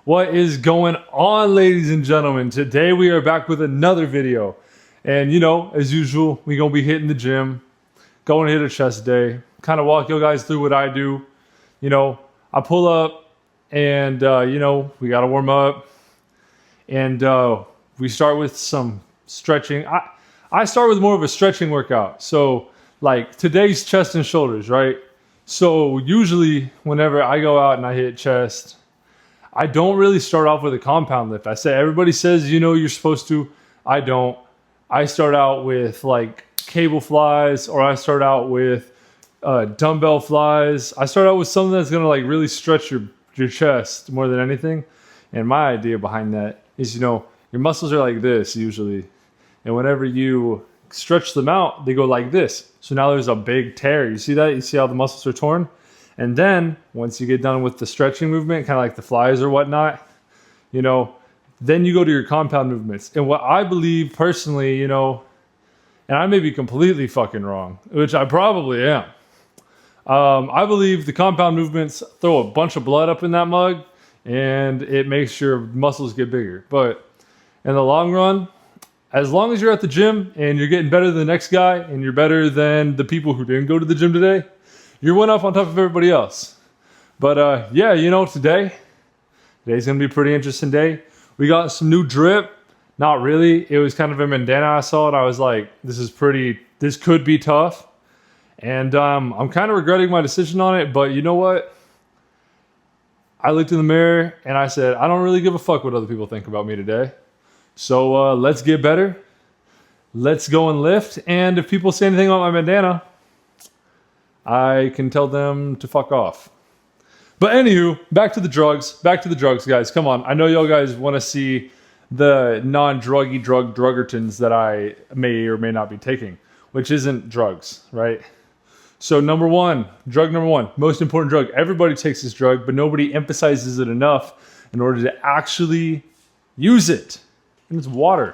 What is going on, ladies and gentlemen? Today we are back with another video. And you know, as usual, we're going to be hitting the gym, going to hit a chest day, kind of walk you guys through what I do. You know, I pull up and, you know, we got to warm up. And we start with some stretching. I start with more of a stretching workout. So like today's chest and shoulders, right? So usually whenever I go out and I hit chest, I don't really start off with a compound lift. I say everybody says, you know, you're supposed to. I don't. I start out with like cable flies, or I start out with dumbbell flies. I start out with something that's gonna like really stretch your chest more than anything. And my idea behind that is, you know, your muscles are like this usually, and whenever you stretch them out, they go like this. So now there's a big tear. You see that? You see how the muscles are torn? And then once you get done with the stretching movement, kind of like the flies or whatnot, you know, then you go to your compound movements. And what I believe personally, you know, and I may be completely fucking wrong, which I probably am. I believe the compound movements throw a bunch of blood up in that mug and it makes your muscles get bigger. But in the long run, as long as you're at the gym and you're getting better than the next guy and you're better than the people who didn't go to the gym today, you're one up on top of everybody else. But yeah, you know, today's gonna be a pretty interesting day. We got some new drip. Not really. It was kind of a bandana. I saw it. I was like, this could be tough. And I'm kind of regretting my decision on it, but you know what? I looked in the mirror and I said, I don't really give a fuck what other people think about me today. So let's get better. Let's go and lift. And if people say anything about my bandana, I can tell them to fuck off. But anywho, back to the drugs. Back to the drugs, guys. Come on. I know y'all guys want to see the non-druggy druggertons that I may or may not be taking, which isn't drugs, right? So drug number one, most important drug. Everybody takes this drug, but nobody emphasizes it enough in order to actually use it. And it's water.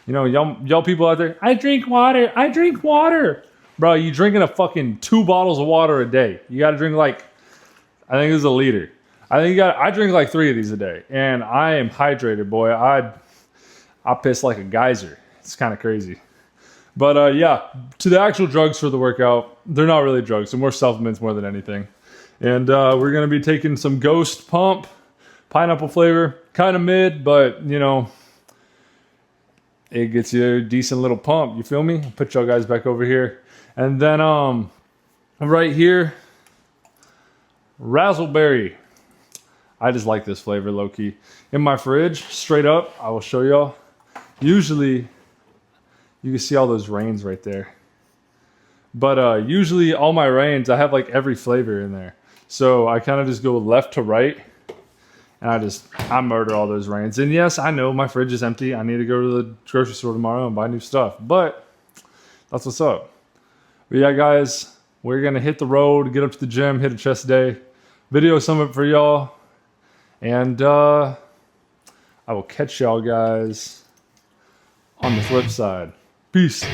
You know, y'all people out there, I drink water. I drink water. Bro, you drinking a fucking 2 bottles of water a day. You got to drink like, I think it's a liter. I drink like 3 of these a day. And I am hydrated, boy. I piss like a geyser. It's kind of crazy. But yeah, to the actual drugs for the workout, they're not really drugs. They're more supplements more than anything. And we're going to be taking some Ghost Pump, pineapple flavor. Kind of mid, but you know, it gets you a decent little pump. You feel me? I'll put y'all guys back over here. And then right here, razzleberry. I just like this flavor, low-key. In my fridge, straight up, I will show y'all. Usually, you can see all those rains right there. But usually, all my rains, I have like every flavor in there. So I kind of just go left to right. And I murder all those rains. And yes, I know my fridge is empty. I need to go to the grocery store tomorrow and buy new stuff. But that's what's up. But yeah, guys, we're going to hit the road, get up to the gym, hit a chest day. Video summit for y'all. And I will catch y'all guys on the flip side. Peace.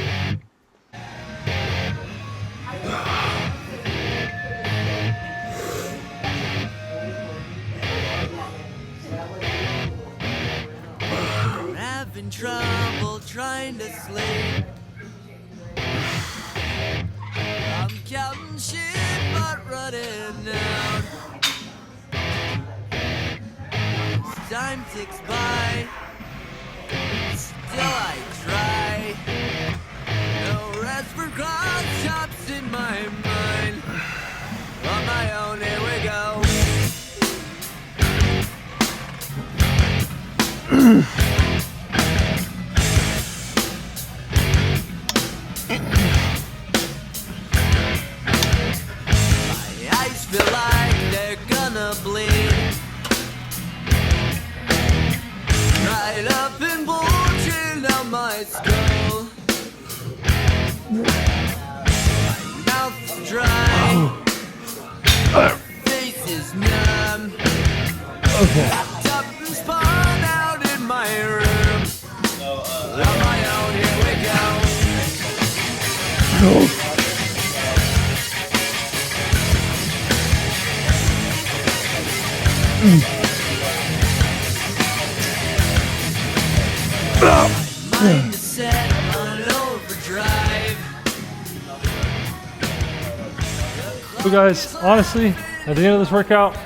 Having trouble trying to sleep. I'm counting shit but running out. As time ticks by, still I try. No rest for cross chops in my mind. On my own, here we go. Feel like they're gonna bleed right up and bulging down my skull. My mouth's dry, face is numb. Up and spun out in my room. On my own, here we go. Mind is set on overdrive. So guys, honestly, at the end of this workout,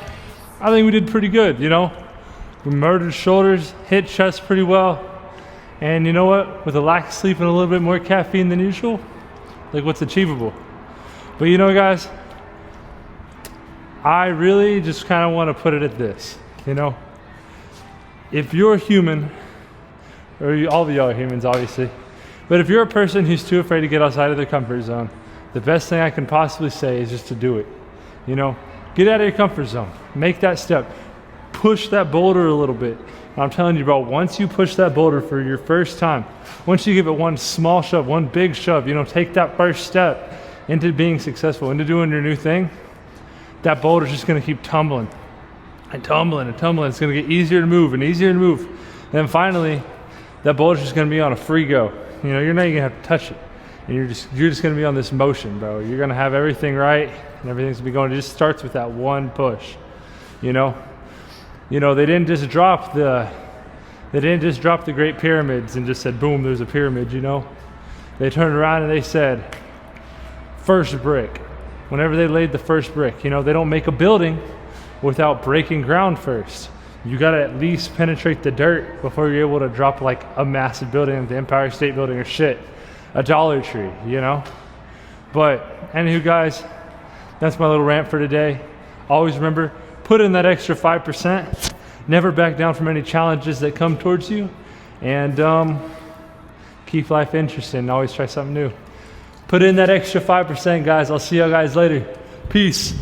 I think we did pretty good, you know? We murdered shoulders, hit chest pretty well. And you know what? With a lack of sleep and a little bit more caffeine than usual, like what's achievable. But you know guys, I really just kind of want to put it at this, you know? If you're human, or all of y'all are humans obviously, but if you're a person who's too afraid to get outside of their comfort zone, the best thing I can possibly say is just to do it. You know, get out of your comfort zone, make that step, push that boulder a little bit. And I'm telling you, bro, once you push that boulder for your first time, once you give it one small shove, one big shove, you know, take that first step into being successful, into doing your new thing, that boulder's just gonna keep tumbling and tumbling and tumbling. It's gonna get easier to move and easier to move. And then finally, that boulder's just gonna be on a free go. You know, you're not even gonna have to touch it. And you're just gonna be on this motion, bro. You're gonna have everything right and everything's gonna be going. It just starts with that one push, you know? You know, they didn't just drop the Great Pyramids and just said, boom, there's a pyramid, you know? They turned around and they said, first brick. Whenever they laid the first brick, you know, they don't make a building without breaking ground first. You gotta at least penetrate the dirt before you're able to drop like a massive building, like the Empire State Building or shit, a Dollar Tree, you know? But anywho guys, that's my little rant for today. Always remember, put in that extra 5%, never back down from any challenges that come towards you, and keep life interesting, always try something new. Put in that extra 5%, guys. I'll see you guys later. Peace.